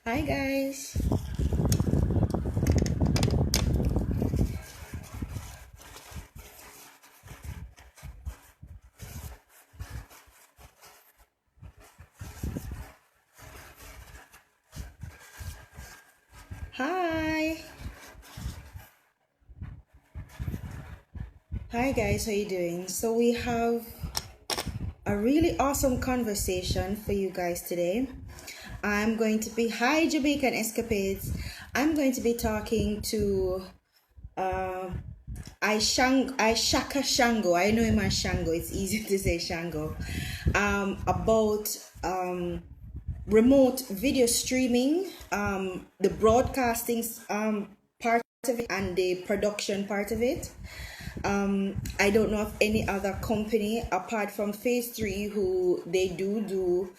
Hi guys. Hi. Hi guys, how you doing? So we have a really awesome conversation for you guys today. I'm going to be hi Jamaican Escapades. I'm going to be talking to uh Ishaka Shango. I know him as Shango. It's easy to say Shango. About remote video streaming, the broadcasting part of it and the production part of it. I don't know of any other company apart from Phase 3 who they do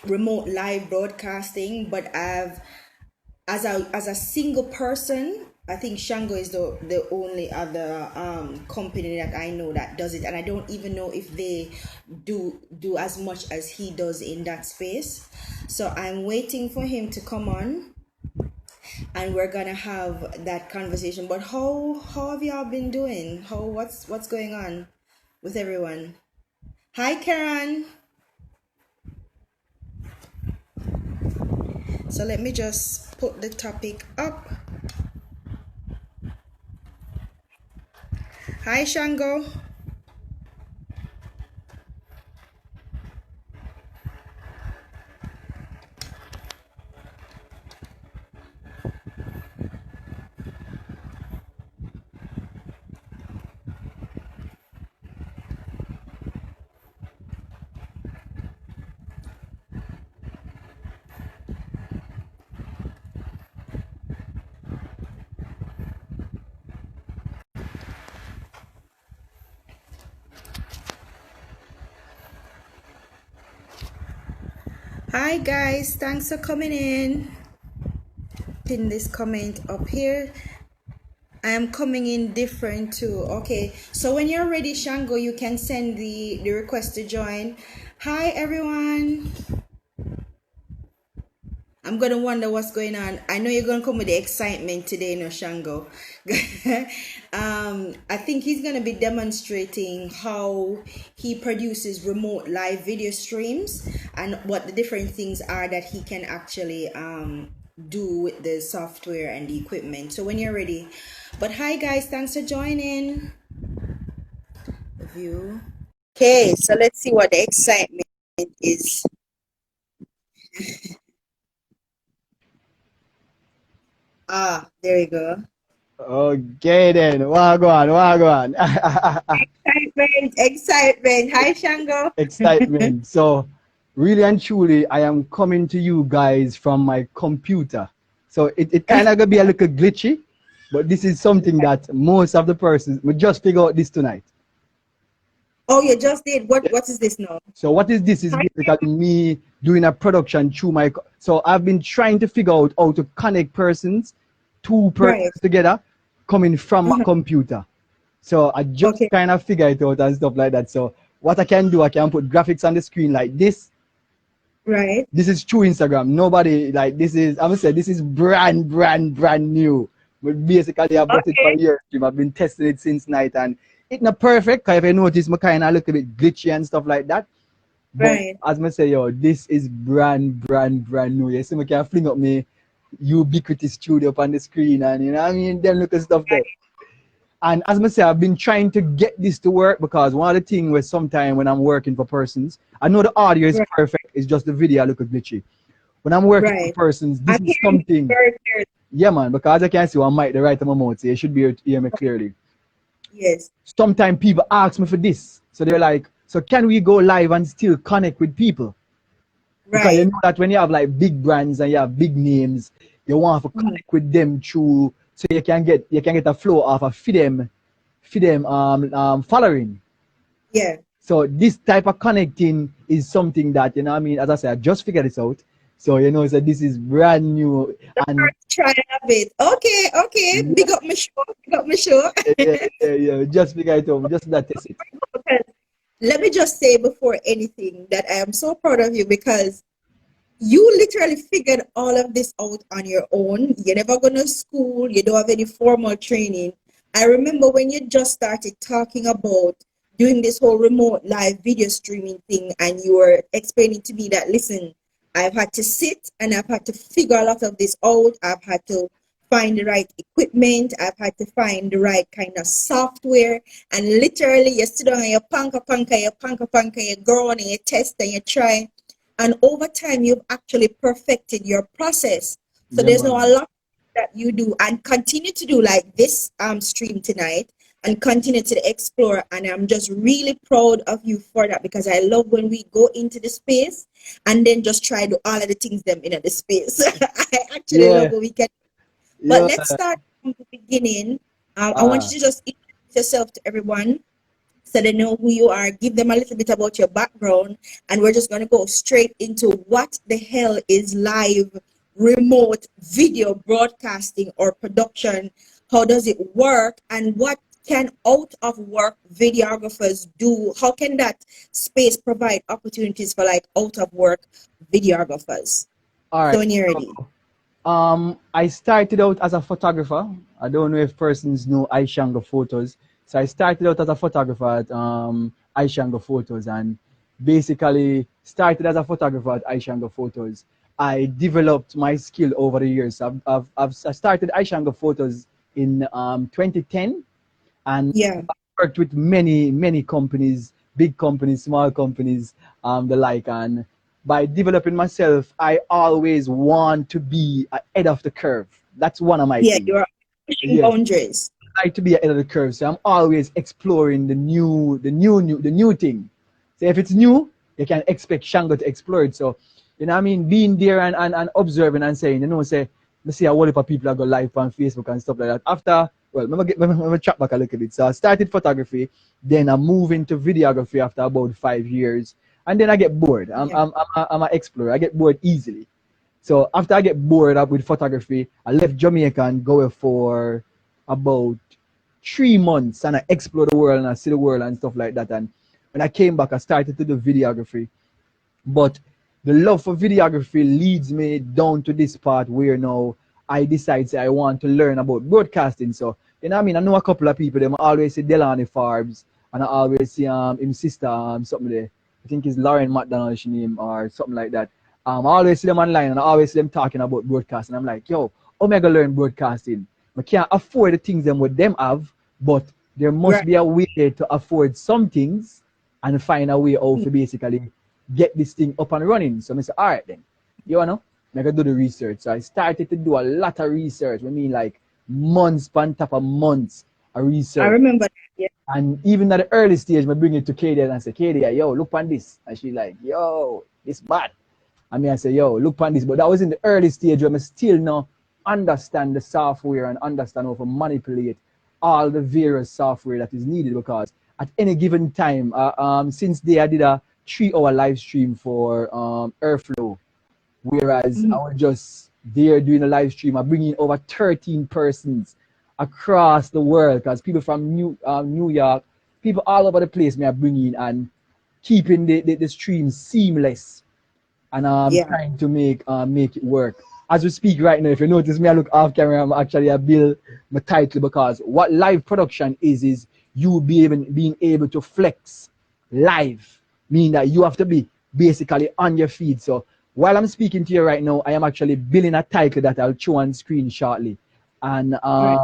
remote live broadcasting, but I've as a single person, I think Shango is the only other company that I know that does it, and I don't even know if they do as much as he does in that space. So I'm waiting for him to come on, and we're gonna have that conversation. But how have y'all been doing? What's going on with everyone? Hi, Karen. So let me just put the topic up. Hi, Shango. Hi guys, thanks for coming in. Pin this comment up here. I am coming in different too. Okay, so when you're ready, Shango, you can send the request to join. Hi everyone. I'm gonna wonder what's going on. I know you're gonna come with the excitement today, no Shango. I think he's gonna be demonstrating how he produces remote live video streams and what the different things are that he can actually do with the software and the equipment. So when you're ready. But hi guys, thanks for joining. View. Okay, so let's see what the excitement is. There you go. Okay then, wagwan, wagwan. Excitement. Hi, Shango. Excitement. So, really and truly, I am coming to you guys from my computer. So it kind of gonna be a little glitchy, but this is something that most of the persons will just figure out this tonight. Oh, you just did. What is this now? So what is this? Is Hi. basically me doing a production through my. So I've been trying to figure out how to connect persons, two persons Right. together, coming from my computer. So I just Okay. kind of figure it out and stuff like that. So what I can do, I can put graphics on the screen like this. Right. This is true Instagram. Nobody like this is. I'm gonna say this is brand new. But basically, I bought it for Okay. years. I've been testing it since night, and it's not perfect. Cause if you notice, my kind of look a bit glitchy and stuff like that. But Right. as I say, yo, this is brand new. You see, I can fling up me UBQT studio up on the screen, and you know what I mean. Then look at stuff there. And as I say, I've been trying to get this to work because one of the things was sometimes when I'm working for persons, I know the audio is Right. perfect, it's just the video look glitchy. When I'm working for Right. persons, this I'm is hearing you something, very clearly. yeah, man, because I can see one mic the right of my mouth, so you should be able to hear me clearly. Yes. Sometimes people ask me for this, so they're like, so can we go live and still connect with people? Because you Right. know that when you have like big brands and you have big names, you want to connect with them through, so you can get a flow of a for them following. Yeah. So this type of connecting is something that, you know what I mean, as I said, I just figured this out. So you know, so this is brand new and First try of it. Okay. Okay. yeah, Big up my show. Big up my show. just figure it out, just that test it. Because let me just say before anything that I am so proud of you because you literally figured all of this out on your own. You never go to school, you don't have any formal training. I remember when you just started talking about doing this whole remote live video streaming thing, and you were explaining to me that, listen, I've had to sit and I've had to figure a lot of this out. I've had to find the right equipment, I've had to find the right kind of software, and literally you sit down and you panka, you go on and you test and you try, and over time you've actually perfected your process. So Yeah, there's no a man. lot that you do and continue to do, like this stream tonight, and continue to explore. And I'm just really proud of you for that, because I love when we go into the space and then just try to do all of the things them in the space. I actually love Yeah, when we can. But yeah. let's start from the beginning. I want you Uh, to just introduce yourself to everyone so they know who you are. Give them a little bit about your background, and we're just going to go straight into what the hell is live remote video broadcasting or production. How does it work, and what can out of work videographers do? How can that space provide opportunities for like out of work videographers? all So right. when you're ready. I started out as a photographer. I don't know if persons know Shango photos. So I started out as a photographer at Shango photos, and basically started as a photographer at Shango photos. I developed my skill over the years. I started Shango photos in 2010, and Yeah, worked with many companies, big companies, small companies, the like. And by developing myself, I always want to be ahead of the curve. That's one of my yeah, things. you're pushing Yes, boundaries. I like to be ahead of the curve. So I'm always exploring the new thing. So if it's new, you can expect Shango to explore it. So, you know what I mean? Being there and observing and saying, you know, say, let's see a whole heap of people that go live on Facebook and stuff like that. After, well, let me track back a little bit. So I started photography, then I moved into videography after about 5 years. And then I get bored. Yeah, I'm an explorer. I get bored easily. So after I get bored up with photography, I left Jamaica and go for about 3 months, and I explore the world and I see the world and stuff like that. And when I came back, I started to do videography. But the love for videography leads me down to this part where now I decide say I want to learn about broadcasting. So you know what I mean? I know a couple of people, them always see Delani Farbs, and I always see him sister something there. I think it's Lauren McDonald's name or something like that. I always see them online and I always see them talking about broadcasting. I'm like, yo, how am I gonna learn broadcasting? I can't afford the things them what them have, but there must right. be a way to afford some things and find a way how to basically get this thing up and running. So I said, all right then, you know, I gotta do the research. So I started to do a lot of research. I mean, like months on top of months of I research. remember that. Yeah, And even at the early stage, I bring it to Katie and I say, Katie, yo, look on this. And she like, yo, this bad. I mean, I say, yo, look on this. But that was in the early stage where I still not understand the software and understand how to manipulate all the various software that is needed, because at any given time, since they I did a 3 hour live stream for Airflow, whereas I mhm, was just there doing a live stream. I bring in over 13 persons across the world, because people from New York, people all over the place, may I bring in, and keeping the stream seamless, and yeah, trying to make it work. As we speak right now, if you notice me, I look off camera. I'm actually I build my title, because what live production is you being able to flex live, meaning that you have to be basically on your feet. So while I'm speaking to you right now, I am actually building a title that I'll show on screen shortly. And right,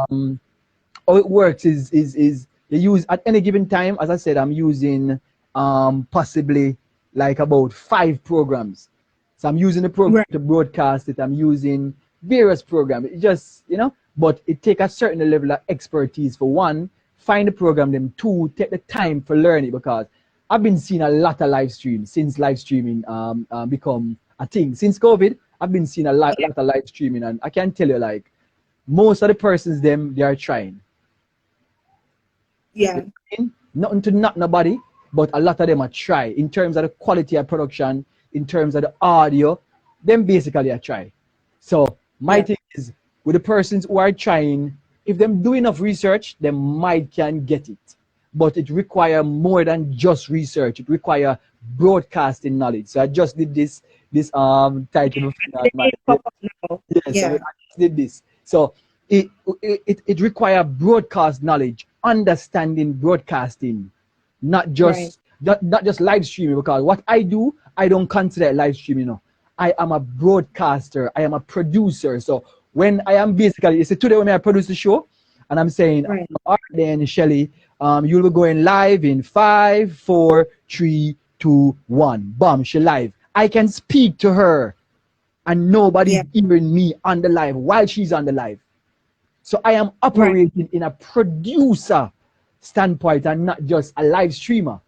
how it works is you use at any given time. As I said, I'm using possibly like about 5 programs. So I'm using the program right. to broadcast it. I'm using various programs. It just, you know, but it take a certain level of expertise for one, find the program, then two, take the time for learning, because I've been seeing a lot of live streams since live streaming become a thing. Since COVID, I've been seeing Yeah, lot of live streaming, and I can tell you, like, most of the persons them they are trying. yeah, Nothing to knock nobody, but a lot of them are try in terms of the quality of production, in terms of the audio, them basically are try. So my yeah, thing is, with the persons who are trying, if them do enough research, they might can get it. But it require more than just research. It require broadcasting knowledge. So I just did this title before, The man. name pop up now. Yeah, so I Yeah. just did this. So it requires broadcast knowledge, understanding broadcasting, Right. not just live streaming. Because what I do, I don't consider it live streaming. No, I am a broadcaster. I am a producer. So when I am basically, you see, today when I produce the show, and I'm saying, Right. all right, then Shelly, you'll be going live in 5, 4, 3, 2, 1. Bam, she live. I can speak to her and nobody's Yeah. hearing me on the live while she's on the live. So I am Right. operating in a producer standpoint and not just a live streamer.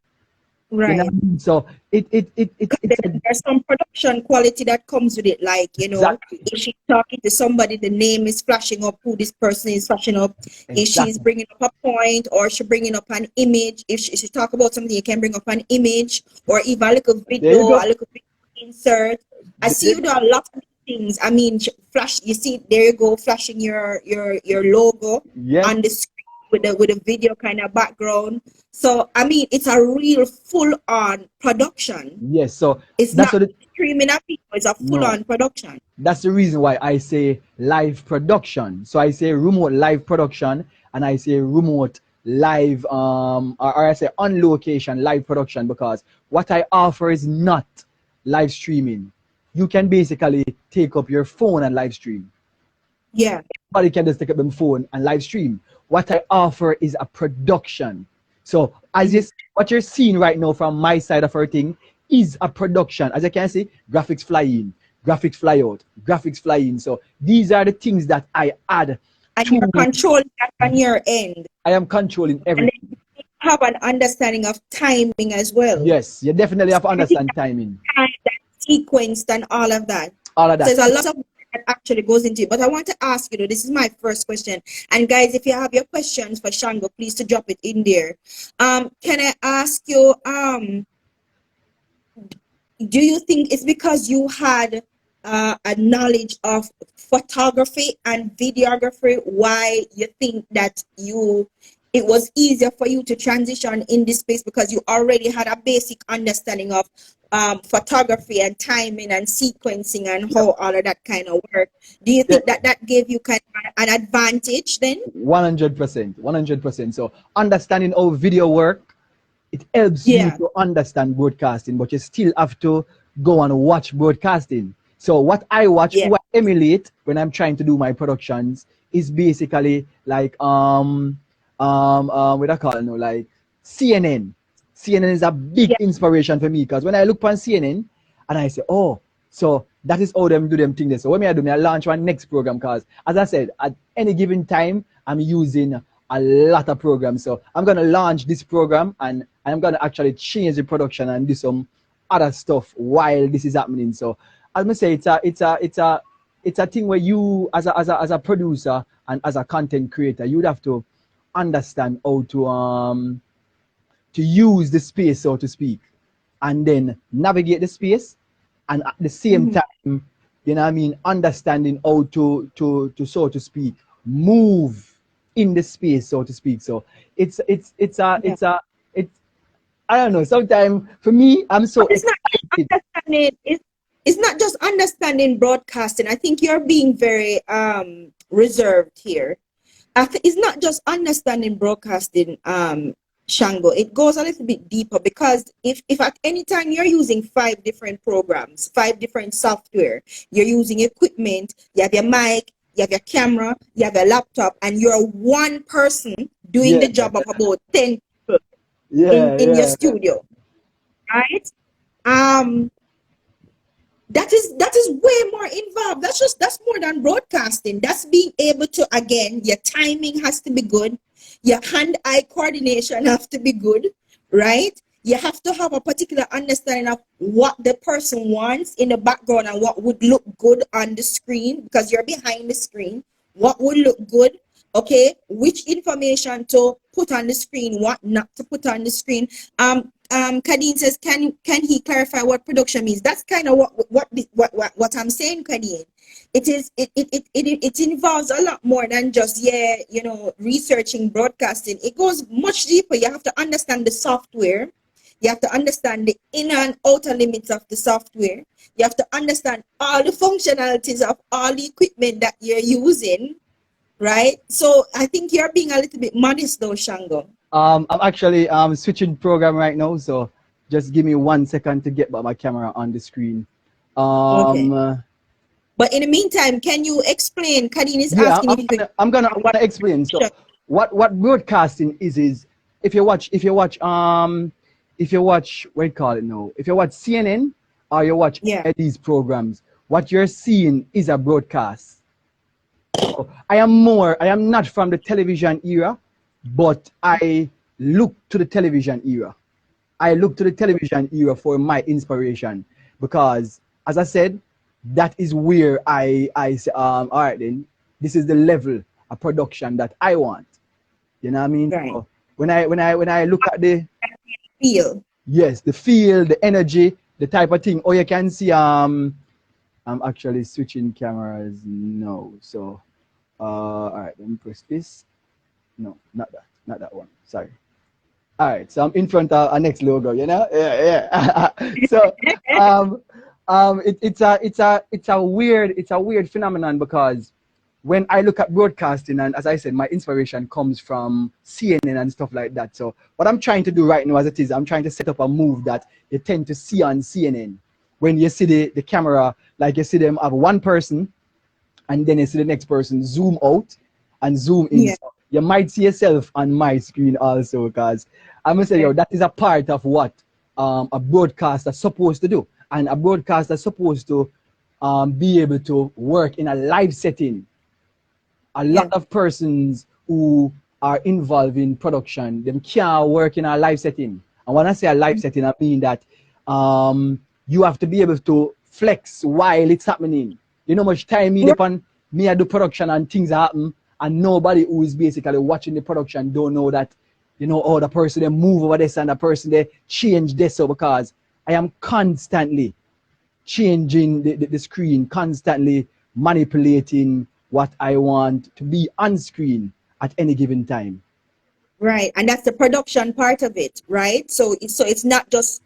You know what Right. I mean? So it's There's some production quality that comes with it, like, exactly if she's talking to somebody, the name is flashing up, who this person is flashing up. If she's exactly bringing up a point, or she's bringing up an image, if she talk about something, you can bring up an image, or even a little there video, you go. a little video insert. I There see you you do go. a lot of things. I mean, flash, you see, there you go, flashing your logo Yes, on the screen with a video kind of background. So I mean, it's a real full on production. yes. So It's that's not what it streaming a video, it's a full no. on production. That's the reason why I say live production. So I say remote live production and I say remote live or I say on location live production, because what I offer is not live streaming. You can basically take up your phone and live stream. Yeah. Anybody can just take up their phone and live stream. What I offer is a production. So as you Mhm. see, what you're seeing right now from my side of everything is a production. As you can see, graphics fly in, graphics fly out, graphics fly in. So these are the things that I add And you're to. controlling that on your end. I am controlling And everything. then you have an understanding of timing as well. Yes, you definitely So have to everything understand timing. that sequenced and all of that. All of So that. there's a lot of work that actually goes into it. But I want to ask you, this is my first question. And guys, if you have your questions for Shango, please to drop it in there. Can I ask you, do you think it's because you had a knowledge of photography and videography why you think that it was easier for you to transition in this space, because you already had a basic understanding of photography and timing and sequencing and Yep. how all of that kind of work? Do you Yeah, think that that gave you kind of an advantage then? 100%. 100%. So understanding how video work, it helps you Yeah, to understand broadcasting, but you still have to go and watch broadcasting. So what I watch, yeah, who I emulate when I'm trying to do my productions is basically like what I call it, like CNN. CNN is a big yeah, inspiration for me, because when I look on CNN and I say, oh, so that is how them do them thing there. So what me I do, me I launch one next program, because as I said, at any given time I'm using a lot of programs. So I'm gonna launch this program and I'm gonna actually change the production and do some other stuff while this is happening. So as I say, it's a thing where you as a producer and as a content creator, you would have to understand how to use the space, so to speak, and then navigate the space, and at the same mhm, time, you know what I mean, understanding how to so to speak move in the space, so to speak. So yeah. it's I don't know. Sometimes for me, I'm so But it's not just excited. understanding. It's not just understanding broadcasting. I think you're being very reserved here. It's not just understanding broadcasting, Shango. It goes a little bit deeper, because if at any time you're using 5 different programs, 5 different software, you're using equipment, you have your mic, you have your camera, you have your laptop, and you're one person doing Yeah, the job of about 10 people yeah, in your yeah, studio, right? Um, that is way more involved. That's more than broadcasting. That's being able to, again, your timing has to be good, your hand-eye coordination have to be good, right? You have to have a particular understanding of what the person wants in the background and what would look good on the screen, because you're behind the screen. What would look good, okay? Which information to put on the screen, what not to put on the screen. Kadeen says, can he clarify what production means? That's kind of what I'm saying, Kadeen. It involves a lot more than just, yeah, researching broadcasting. It goes much deeper. You have to understand the software. You have to understand the inner and outer limits of the software. You have to understand all the functionalities of all the equipment that you're using, right? So I think you're being a little bit modest though, Shango. I'm actually switching program right now, so just give me 1 second to get back my camera on the screen. Okay. Um, But in the meantime, can you explain? Kadeen is yeah, asking if you could. I'm gonna explain. So what broadcasting is if you watch what you call it now, if you watch CNN or you watch Yeah, these programs, what you're seeing is a broadcast. So I am not from the television era, but I look to the television era. I look to the television era for my inspiration because, as I said, that is where I say, all right, then this is the level of production that I want. You know what I mean? right. So when I look at the, Feel. yes, the feel, the energy, the type of thing. Oh, you can see I'm actually switching cameras now. So all right, let me press this. No, not that one. Sorry. All right, so I'm in front of our next logo, you know? Yeah. So it's a weird phenomenon because when I look at broadcasting, and as I said, my inspiration comes from CNN and stuff like that. So what I'm trying to do right now as it is, I'm trying to set up a move that you tend to see on CNN. When you see the camera, like you see them have one person and then you see the next person zoom out and zoom in. Yeah. So you might see yourself on my screen also, because I'm gonna say, yo, that is a part of what a broadcaster is supposed to do, and a broadcaster is supposed to be able to work in a live setting. A lot Yeah. of persons who are involved in production, them can't work in a live setting. And when I say a live setting, I mean that you have to be able to flex while it's happening. You know, much time me depend me I do production and things happen, and nobody who is basically watching the production don't know that, you know, oh, the person they move over this and the person they change this. So because I am constantly changing the screen, constantly manipulating what I want to be on screen at any given time. Right, and that's the production part of it, right? So it's not just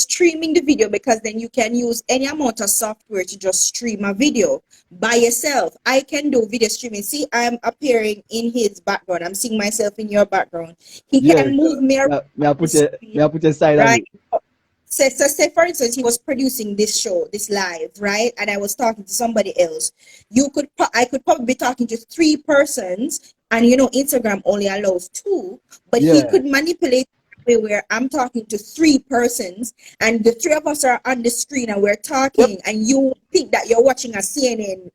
streaming the video, because then you can use any amount of software to just stream a video by yourself. I can do video streaming. See, I'm appearing in his background. I'm seeing myself in your background. He Yeah, can move me around may I the put it, screen, may I put a side of right? it? Say for instance, he was producing this show, this live, right? And I was talking to somebody else. I could probably be talking to three persons, and Instagram only allows two, but he Yeah, could manipulate the way where I'm talking to three persons, and the three of us are on the screen and we're yep, talking, and you think that you're watching a CNN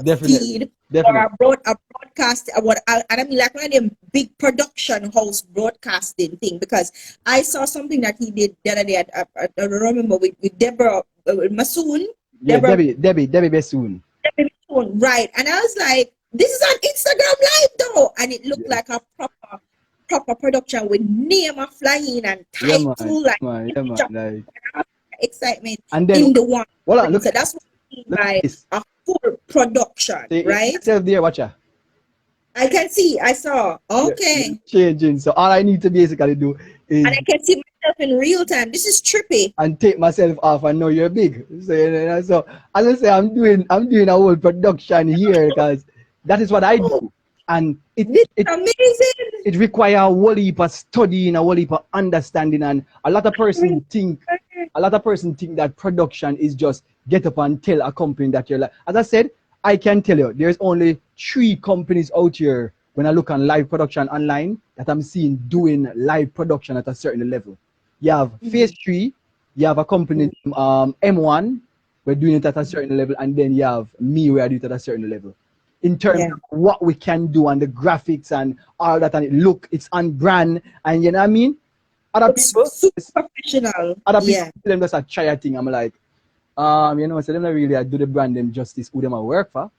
definitely, feed, or definitely. a broadcast, and I mean, like one of them big production house broadcasting thing, because I saw something that he did the other day. I don't remember, with Deborah Masoon, Yeah, Deborah Debbie Bessoon. Masoon, right? And I was like, this is on Instagram Live though, and it looked Yeah, like a proper production with name of flying and yeah, man, title, like yeah, man. Like, excitement and then, in the one. hold on, So that's what I mean look at by this. a full production, See right? yourself there, watcher. I can see, I saw. You're Okay. changing. So all I need to basically do And is I can see myself in real time. This is trippy. and take myself off and know you're big. So, so as I say, I'm doing a whole production here because that is what I do, Oh, and this is amazing. it requires a whole heap of studying, a whole heap of understanding, and a lot of person think that production is just get up and tell a company that you're like. As I said, I can tell you, there's only 3 companies out here when I look on live production online that I'm seeing doing live production at a certain level. You have Phase 3, you have a company M1, we're doing it at a certain level, and then you have me, where I do it at a certain level. In terms Yeah. of what we can do and the graphics and all that, and it's on brand, and you know what I mean? Other Looks people, super professional. other people, Yeah. them just a try a thing. I'm like, so them not really do the brand them justice who them a work for.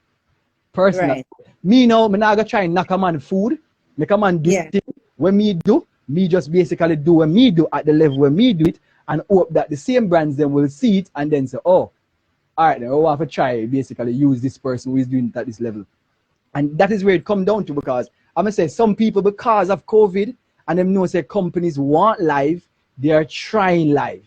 Personal. Right. Me now, me not gonna try and knock a man food, make a man do Yeah. the thing when me do, me just basically do what me do at the level where me do it, and hope that the same brands then will see it and then say, oh, all right, then we have to try basically use this person who is doing it at this level. And that is where it come down to, because I'm gonna say some people, because of COVID and them know say companies want live, they are trying live.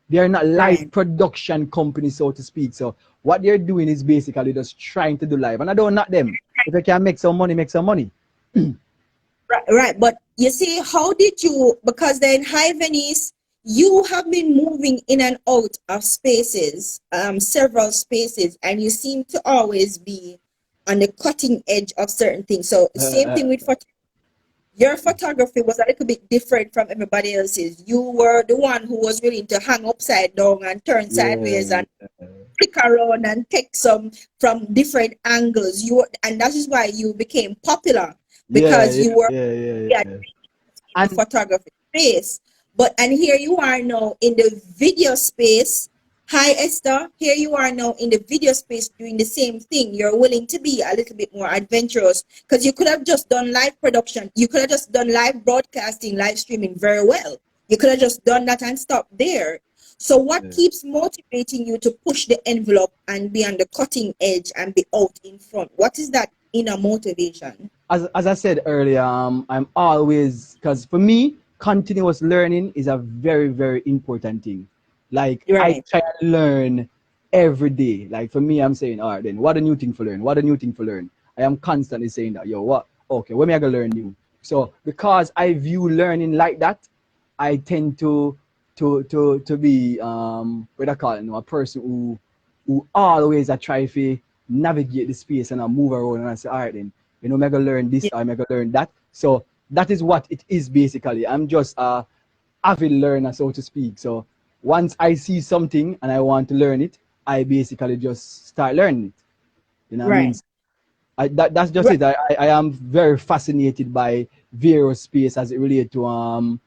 They are not live Right. production companies, so to speak. So what they're doing is basically just trying to do live. And I don't knock them. If they can make some money, make some money. Right, right. But you see, how did you, because then High Venice, you have been moving in and out of spaces, several spaces, and you seem to always be on the cutting edge of certain things. So same thing with your photography was a little bit different from everybody else's. You were the one who was willing to hang upside down and turn sideways Yeah, and flick around and take some from different angles. And that is why you became popular yeah, because yeah, you were, yeah, yeah, yeah, yeah. the And photography space. But and here you are now in the video space. Hi Esther, here you are now in the video space doing the same thing. You're willing to be a little bit more adventurous because you could have just done live production. You could have just done live broadcasting, live streaming very well. You could have just done that and stopped there. So what yeah. keeps motivating you to push the envelope and be on the cutting edge and be out in front? What is that inner motivation? As I said earlier, I'm always, because for me, continuous learning is a very, very important thing. Like I Right. try to learn every day. Like for me, I'm saying, all right, then what a new thing for learn? What a new thing for learn? I am constantly saying that, yo, what? Okay, when am I gonna learn new? So because I view learning like that, I tend to be what I call it, a person who always I try to navigate the space and I move around and I say, all right then, I'm gonna learn this, Yeah. I'm gonna learn that. So that is what it is basically. I'm just a avid learner, so to speak. So once I see something and I want to learn it, I basically just start learning it. You know what I mean? Right. That's just Right. it. I am very fascinated by various space as it relates to um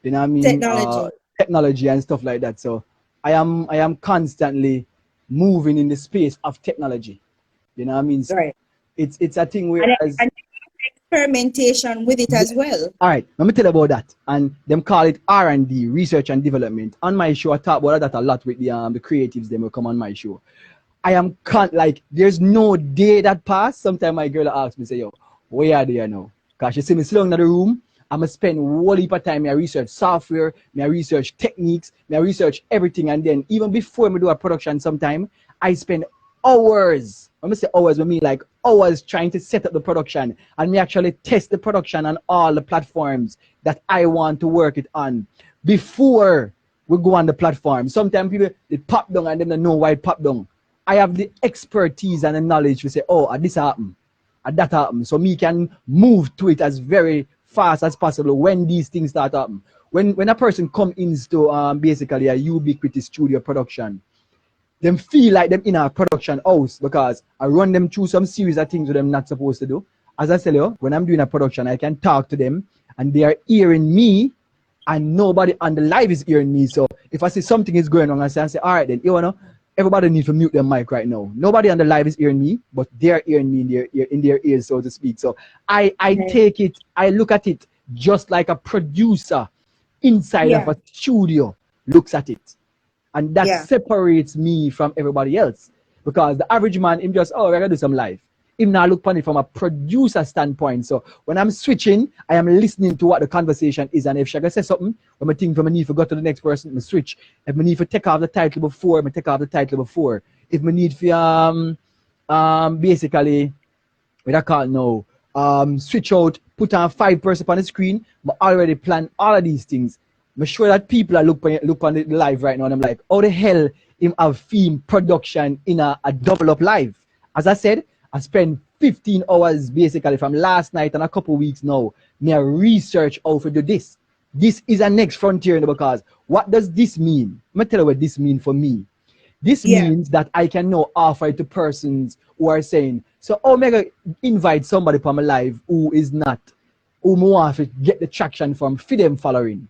you know what I mean Technology. technology and stuff like that. So I am constantly moving in the space of technology. You know what I mean? So Right. it's a thing And, whereas and experimentation with it as yes. well. All right, let me tell you about that. And them call it R&D, research and development. On my show, I talk about that a lot with the creatives. Them will come on my show. I am can't like there's no day that pass. Sometimes my girl asks me, say, yo, where are they now? Cause she see me sitting in the room, I'ma spend whole heap of time. I research software, I research techniques, I research everything. And then even before me do a production sometime, I spend hours. I'm gonna say hours, I mean like hours trying to set up the production and me actually test the production on all the platforms that I want to work it on before we go on the platform. Sometimes people it pop down and then they know why it pop down. I have the expertise and the knowledge to say, oh, this happened, that happened. So me can move to it as very fast as possible when these things start happen. When a person come into basically a UBQT studio production, them feel like them in a production house because I run them through some series of things that them not supposed to do. As I tell you, when I'm doing a production, I can talk to them and they are hearing me and nobody on the live is hearing me. So if I say something is going on, I say, all right, then you know, everybody needs to mute their mic right now. Nobody on the live is hearing me, but they're hearing me in their ears, so to speak. So I Right. take it, I look at it just like a producer inside of Yeah. a studio looks at it. And that Yeah. separates me from everybody else. Because the average man, him just, oh, we're gonna do some live. Him now look upon it from a producer standpoint. So when I'm switching, I am listening to what the conversation is. And if Shaka says something, when I think from I need to go to the next person, I switch. If I need to take off the title before, I take off the title before. If I need to basically what I call now, switch out, put on 5 person on the screen, but already plan all of these things. Make sure that people are look on the live right now and I'm like, how the hell him have film production in a double up live? As I said, I spent 15 hours basically from last night and a couple weeks now. Me a research how to do this. This is a next frontier because what does this mean? Let me tell you what this means for me. This Yeah. means that I can now offer it to persons who are saying, so Omega invite somebody from my live who is not, who want to get the traction from for them following.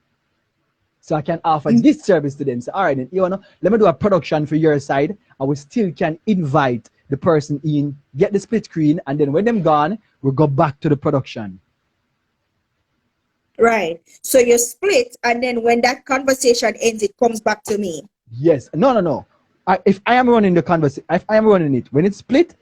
So I can offer Mm. this service to them. So all right, then, you know, let me do a production for your side. And we still can invite the person in, get the split screen, and then when them gone, we'll go back to the production. Right. So you split, and then when that conversation ends, it comes back to me. Yes. No, no, no. If I am running the conversation, if I am running it, when it's split,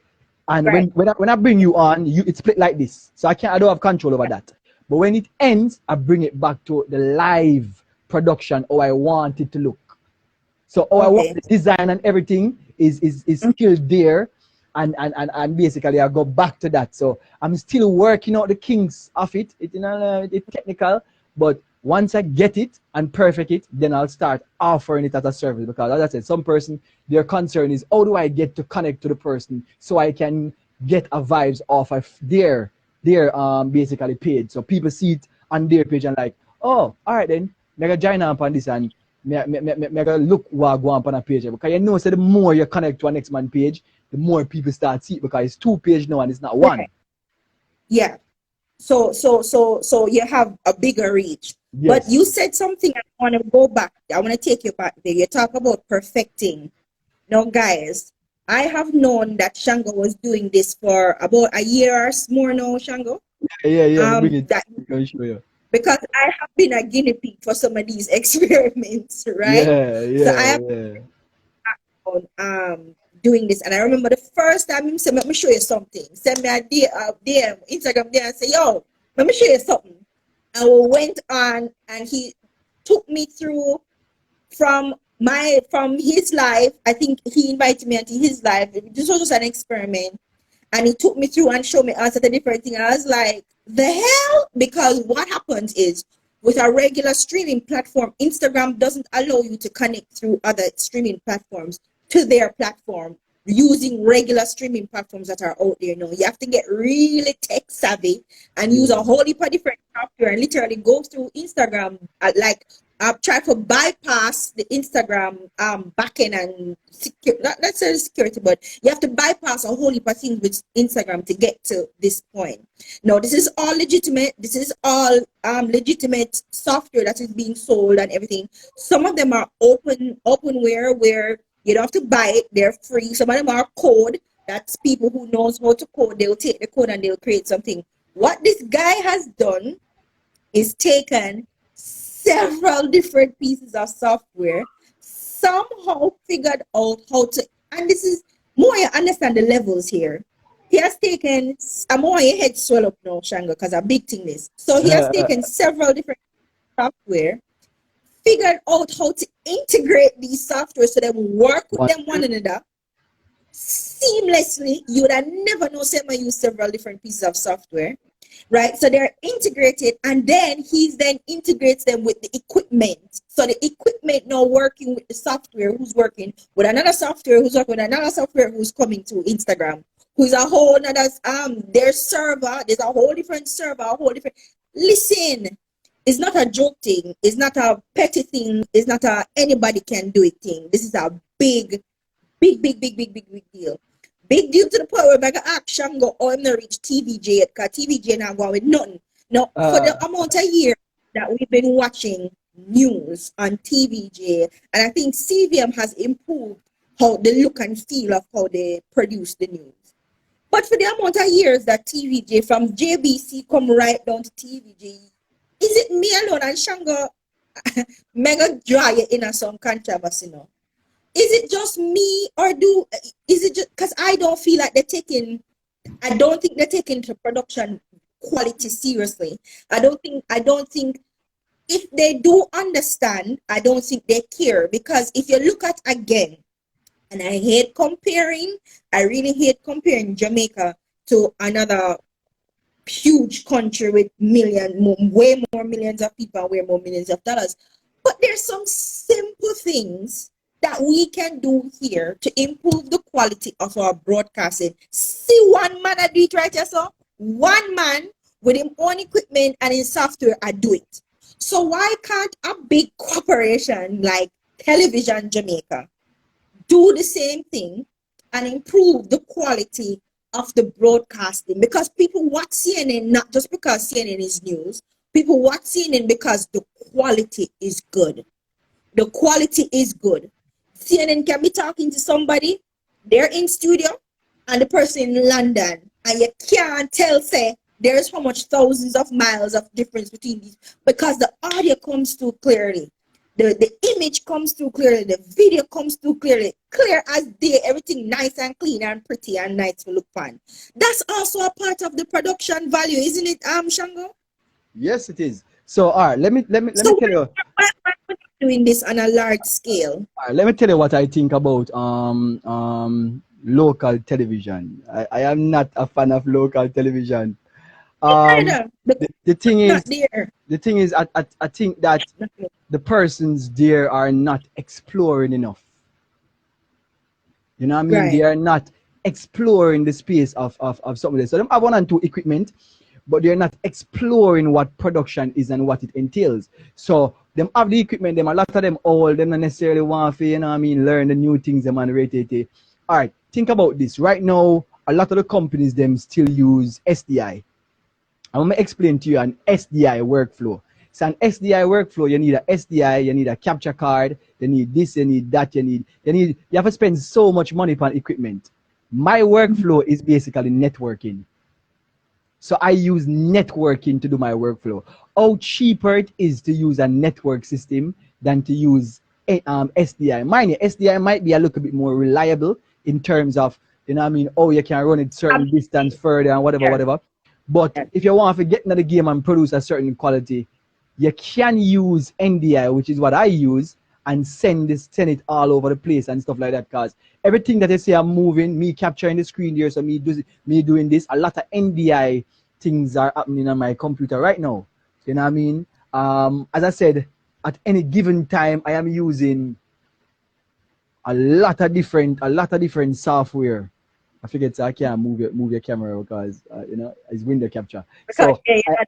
and Right. when I bring you on, it's split like this. So I don't have control over that. But when it ends, I bring it back to the live production, how I want it to look. So how I want Okay. the design and everything is still there. And basically I go back to that. So I'm still working out the kinks of it. It's technical, but once I get it and perfect it, then I'll start offering it as a service. Because as I said, some person, their concern is how do I get to connect to the person so I can get a vibes off of their basically page. So people see it on their page and like, oh, all right then, mega join up on this and me look what go on a page. Because you know, so the more you connect to a next man page, the more people start see it because it's 2 page now and it's not one. Right. Yeah. So you have a bigger reach. But Yes. you said something, I want to go back. I want to take you back there. You talk about perfecting. Now, guys, I have known that Shango was doing this for about a year or more now, Shango. Yeah. We bring it. That We can show you. because I have been a guinea pig for some of these experiments, right? Yeah, So I yeah, have yeah. on doing this, and I remember the first time he said, "Let me show you something." Send me a DM Instagram there and say, "Yo, let me show you something." And we went on, and he took me through from his life. I think he invited me into his life. This was just an experiment, and he took me through and showed me all sorts of different things. I was like, the hell? Because what happens is with a regular streaming platform, Instagram doesn't allow you to connect through other streaming platforms to their platform using regular streaming platforms that are out there now. You have to get really tech savvy and use a Yeah. whole heap of different software and literally go through Instagram try to bypass the Instagram backend and secure, not necessarily security, but you have to bypass a whole heap of things with Instagram to get to this point. Now, this is all legitimate. This is all legitimate software that is being sold and everything. Some of them are openware where you don't have to buy it. They're free. Some of them are code. That's people who knows how to code. They'll take the code and they'll create something. What this guy has done is taken several different pieces of software, somehow figured out how to, and this is more you understand the levels here. He has taken, I'm more your head swell up now, Shango, because I'm big thing this. So he has taken several different software, figured out how to integrate these software so they work with them one another seamlessly. You would have never know someone use several different pieces of software, right? So they're integrated, and then he then integrates them with the equipment. So the equipment now working with the software who's working with another software who's working with another software who's coming to Instagram, who's a whole another their server. There's a whole different server, a whole different. Listen, it's not a joke thing. It's not a petty thing. It's not a anybody can do it thing. This is a big deal. Big deal to the point where I can ask Shango or I'm not reach TVJ because TVJ not going with nothing. Now, for the amount of years that we've been watching news on TVJ, and I think CVM has improved how the look and feel of how they produce the news. But for the amount of years that TVJ from JBC come right down to TVJ, is it me alone and Shango mega dry in some controversy now? Is it just me or is it just because I don't feel like I don't think they're taking the production quality seriously. I don't think if they do understand, I don't think they care, because if you look at again, and I really hate comparing Jamaica to another huge country with way more millions of people and way more millions of dollars. But there's some simple things that we can do here to improve the quality of our broadcasting. See one man I do it right here, so one man with his own equipment and his software I do it. So why can't a big corporation like Television Jamaica do the same thing and improve the quality of the broadcasting? Because people watch CNN not just because CNN is news. People watch CNN because the quality is good. The quality is good. CNN can be talking to somebody, they're in studio, and the person in London, and you can't tell, say, there's how much thousands of miles of difference between these, because the audio comes through clearly. The image comes through clearly, the video comes through clearly, clear as day, everything nice and clean and pretty and nice to look fun. That's also a part of the production value, isn't it, Shango? Yes, it is. So, all right, let me So tell you. why are we doing this on a large scale? All right, let me tell you what I think about local television. I am not a fan of local television. Um, Either because the thing not is, there. I think that the persons there are not exploring enough. You know what I mean? They Right. are not exploring the space of something. So them have one and two equipment, but they're not exploring what production is and what it entails. So them have the equipment, them a lot of them all, them not necessarily want to, you know what I mean, learn the new things them and rate it. Alright, think about this. Right now, a lot of the companies them still use SDI. I'm gonna explain to you an SDI workflow. So an SDI workflow, you need a SDI, you need a capture card, you need this, you need that, you have to spend so much money on equipment. My workflow is basically networking. So I use networking to do my workflow. How cheaper it is to use a network system than to use SDI. Mind you, SDI might be a little bit more reliable in terms of, you know what I mean, oh, you can run it certain distance Absolutely. further and whatever, Yeah. whatever. But Yeah. if you want to get into the game and produce a certain quality, you can use NDI, which is what I use, and send it all over the place and stuff like that. Cause everything that I say I'm moving, me capturing the screen there, so me doing this, a lot of NDI things are happening on my computer right now. You know what I mean? As I said, at any given time, I am using a lot of different software. I forget, so I can't move your camera because you know it's window capture. Because So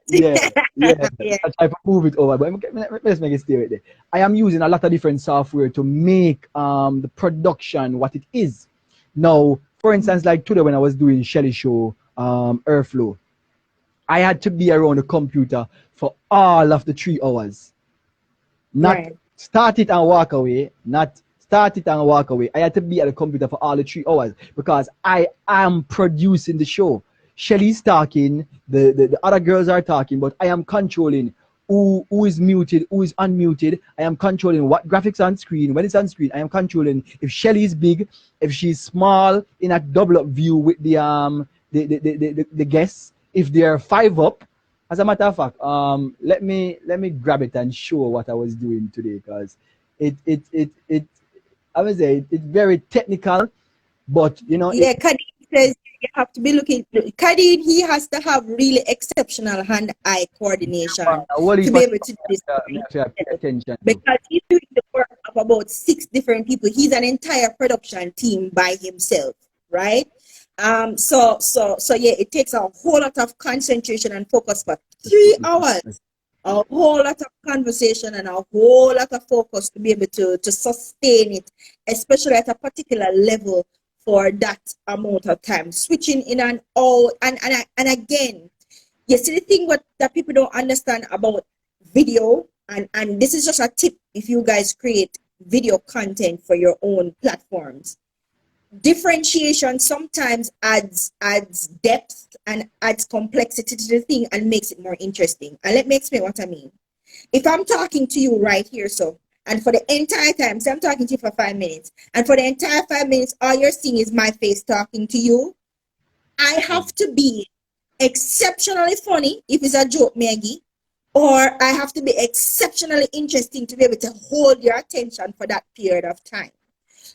yeah, yeah, yeah. I try to move it over, but let's make it stay right there. I am using a lot of different software to make the production what it is. Now, for instance, like today when I was doing Shelly Show Airflow, I had to be around the computer for all of the 3 hours. Not Right. start it and walk away. Not start it and walk away. I had to be at the computer for all the 3 hours because I am producing the show. Shelly's talking, the other girls are talking, but I am controlling who is muted, who is unmuted. I am controlling what graphics on screen, when it's on screen. I am controlling if Shelly is big, if she's small in a double up view with the guests. If they're five up, as a matter of fact, let me grab it and show what I was doing today because it I would say it's very technical, but you know it. Yeah, Kadeen says you have to be looking. Kadeen, he has to have really exceptional hand-eye coordination What to if be I able to do this by have to pay himself. attention to? Because he's doing the work of about 6 different people. He's an entire production team by himself, right? So yeah, it takes a whole lot of concentration and focus for 3 hours. A whole lot of conversation and a whole lot of focus to be able to sustain it, especially at a particular level for that amount of time. Switching in and out, and again, you see the thing what that people don't understand about video, and this is just a tip if you guys create video content for your own platforms. Differentiation sometimes adds depth and adds complexity to the thing and makes it more interesting. And let me explain what I mean. If I'm talking to you right here, so, and for the entire time, so I'm talking to you for 5 minutes, and for the entire 5 minutes, all you're seeing is my face talking to you, I have to be exceptionally funny if it's a joke, Maggie, or I have to be exceptionally interesting to be able to hold your attention for that period of time.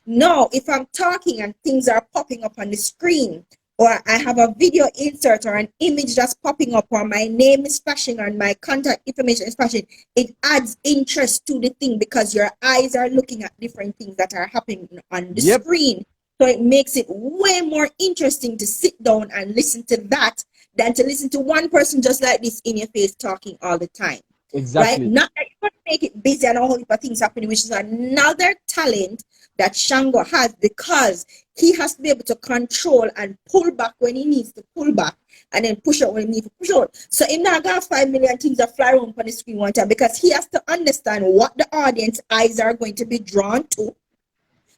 No, if I'm talking and things are popping up on the screen, or I have a video insert or an image that's popping up, or my name is flashing and my contact information is flashing, it adds interest to the thing because your eyes are looking at different things that are happening on the Yep, screen. So it makes it way more interesting to sit down and listen to that than to listen to one person just like this in your face talking all the time. Right? exactly. Not that you want to make it busy and a whole heap of things happening, which is another talent that Shango has because he has to be able to control and pull back when he needs to pull back and then push out when he needs to push out. So he's not got 5 million things that fly around on the screen one time because he has to understand what the audience eyes are going to be drawn to.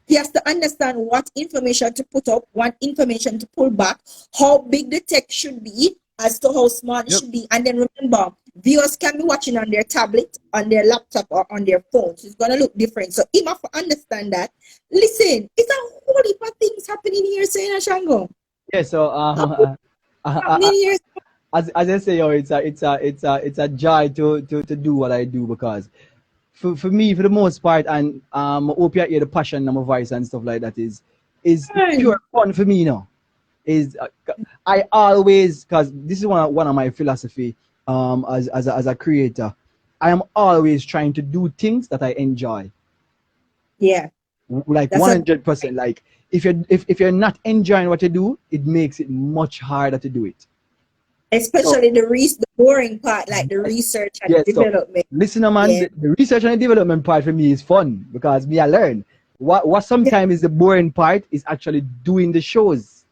He has to understand what information to put up, what information to pull back, how big the text should be as to how small it Yep, should be. And then remember, viewers can be watching on their tablet, on their laptop, or on their phone. So it's going to look different. So he must understand that. Listen, it's a whole heap of things happening here, saying Shango. yeah. So Happening here. as I say, yo, it's a joy to do what I do, because for me, for the most part, and I hope you hear the passion in my voice and stuff like that, is pure Fun. fun for me, you know. Is I always, because this is one of my philosophy, as a creator, I am always trying to do things that I enjoy, Yeah, like that's a 100%. Like if you're not enjoying what you do, it makes it much harder to do it. So especially the boring part, like the yes, research and yes. So development. listen, man, Yeah. the research and the development part for me is fun, because me I learn. What Yeah. sometimes is the boring part is actually doing the shows.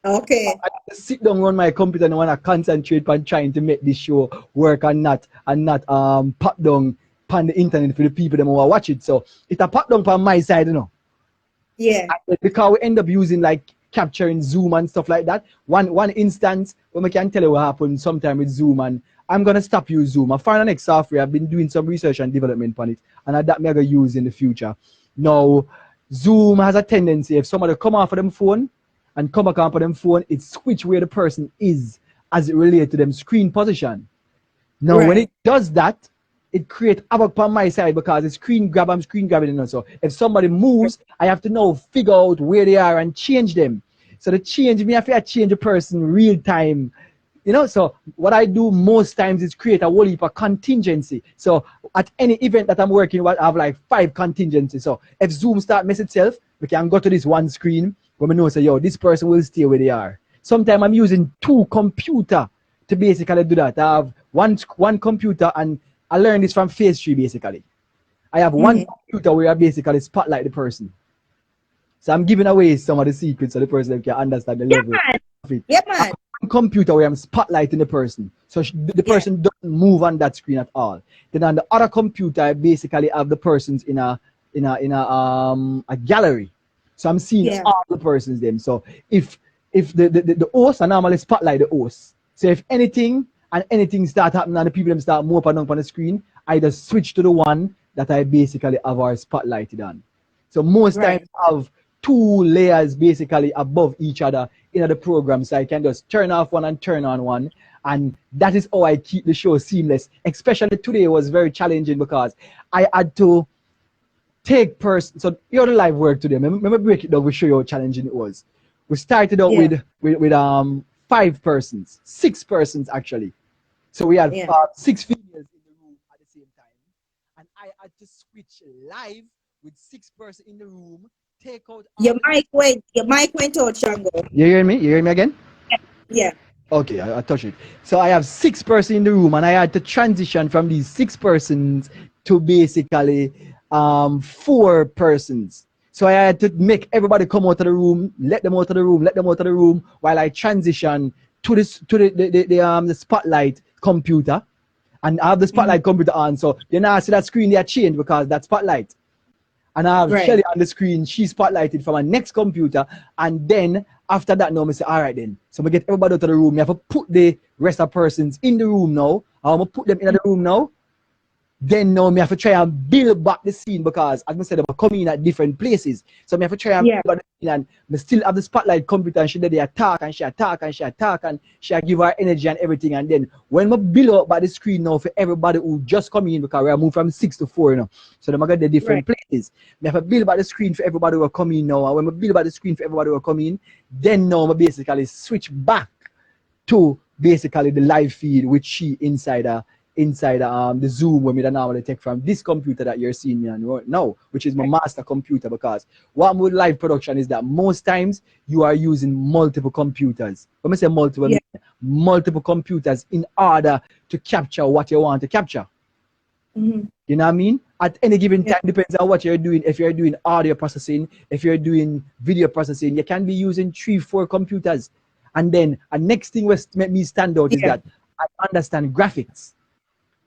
Okay. I have to sit down on my computer and want to concentrate on trying to make this show work, and not pop down on the internet for the people that want to watch it. So it's a pop down on my side, you know. Yeah. Because we end up using like capturing Zoom and stuff like that. One instance when we can tell you what happened sometime with Zoom, and I'm gonna stop use Zoom. I find the next software. I've been doing some research and development on it, and that me gonna use in the future. Now, Zoom has a tendency, if somebody come off of them phone and come back on them phone, it switch where the person is as it relates to them screen position. Now, when it Right. does that, it creates havoc on my side, because it's screen grab, I'm screen grabbing it. So if somebody moves, I have to now figure out where they are and change them. So the change, me have to change a person real time. You know, so what I do most times is create a whole heap of contingency. So at any event that I'm working with, I have like 5 contingencies. So if Zoom start mess itself, we can go to this one screen where we know, say, yo, this person will stay where they are. Sometimes I'm using 2 computer to basically do that. I have one computer, and I learned this from Phase 3 basically. I have one Hmm. computer where I basically spotlight the person. So I'm giving away some of the secrets so the person can understand the Yeah, level man. of it. Yeah, I man. have one computer where I'm spotlighting the person. So the Yeah. person doesn't move on that screen at all. Then on the other computer, I basically have the persons in a gallery. So I'm seeing Yeah. all the persons them. So if the host, I normally spotlight the host. So if anything start happening and the people them start more up on the screen, I just switch to the one that I basically have our spotlighted on. So most times Right. I have 2 layers basically above each other in the program, so I can just turn off one and turn on one, and that is how I keep the show seamless. Especially today was very challenging because I had to take person. So you're the live work today. Remember break it down. We show you how challenging it was. We started out Yeah. with 5 persons, 6 persons actually. So we had Yeah. 6 females in the room at the same time, and I had to switch live with 6 person in the room. Take out all the. Your mic went out, Shango. You hear me? You hear me again? Yeah. Okay, I touched it. So I have 6 person in the room, and I had to transition from these 6 persons to basically 4 persons. So I had to make everybody come out of the room, let them out of the room, let them out of the room, while I transition to this to the spotlight computer, and I have the Hmm. spotlight computer on. So you now see that screen there change because that spotlight. And I have Right. Shelly on the screen. She's spotlighted from my next computer. And then after that, now I say, all right then. So we get everybody out of the room. You have to put the rest of persons in the room now. I'm gonna put them in the room now. Then now me have to try and build back the scene, because as I said, I'm coming in at different places. So me have to try and Yeah. build back the scene, and me still have the spotlight computer, and she did the attack and she attack and she attack and she give her energy and everything. And then when we build up by the screen now for everybody who just coming in, because we are moved from 6 to 4, you know. So them I got the Right. different places. Me have to build back the screen for everybody who are coming in now. And when we build back the screen for everybody who are coming in, then now I basically switch back to basically the live feed with she inside the Zoom when we don't normally take from this computer that you're seeing me on right now, which is my Right. master computer. Because what with live production is that most times you are using multiple computers. When I say multiple, I Yeah. mean multiple computers in order to capture what you want to capture. Hmm. You know what I mean? At any given Yeah. time, depends on what you're doing. If you're doing audio processing, if you're doing video processing, you can be using 3, 4 computers. And then a next thing that make me stand out is Yeah. that I understand graphics.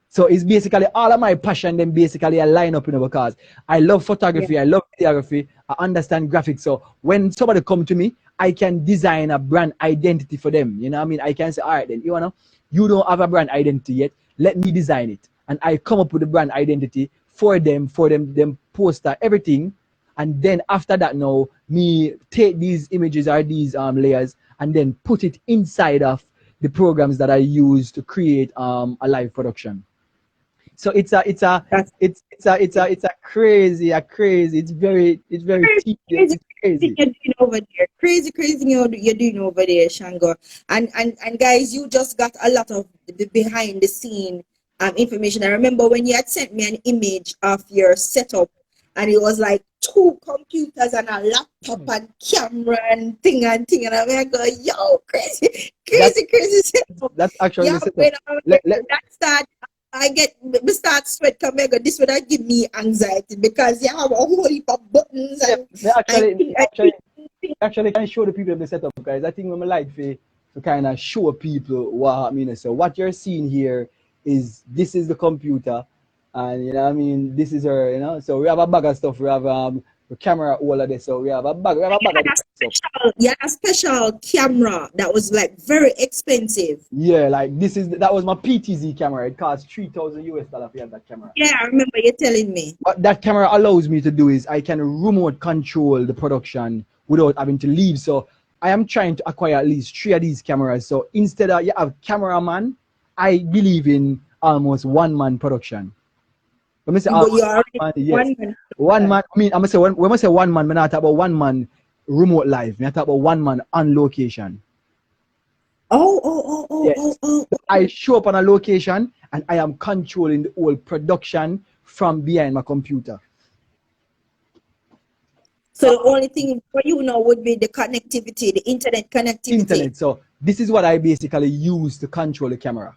So it's basically all of my passion then basically I line up, because I love Yeah. photography, I love videography, I understand graphics. So when somebody come to me, I can design a brand identity for them. You know what I mean? I can say, all right then, you don't have a brand identity yet. Let me design it. And I come up with the brand identity them poster, everything. And then after that now, me take these images or these layers and then put it inside of the programs that I use to create a live production. So it's a crazy, it's very crazy, tedious, crazy it's thing crazy. you're doing over there. Crazy, crazy thing you're doing over there, Shango. And guys, you just got a lot of the behind the scene information. I remember when you had sent me an image of your setup, and it was like two computers and a laptop and camera and thing and thing. And I'm like, yo, crazy, That's crazy, crazy setup. that's actually Yeah, the setup. when I Let that start, I get me start sweat come here, this would not give me anxiety because you have a whole heap of buttons me, me and actually me thing, actually actually can show the people the setup, guys. I think I'm like to kind of show people what I mean. So what you're seeing here is this is the computer, and you know what I mean. This is her, you know. So we have a bag of stuff. We have the camera, all of this. So we have a bag of had a different stuff. special camera that was like very expensive. Yeah, like that was my PTZ camera. It cost $3,000 to have that camera. Yeah, I remember you telling me. What that camera allows me to do is I can remote control the production without having to leave. So I am trying to acquire at least 3 of these cameras. So instead of you have cameraman, I believe in almost one man production. When I say But you almost already one man, yes. one man. One man, I mean, I'm gonna say when I say one man, I'm not talk about one man remote live. I'm talk about one man on location. Oh. Yes. So I show up on a location and I am controlling the whole production from behind my computer. So the only thing for you now would be the connectivity, the internet connectivity. Internet. So this is what I basically use to control the camera.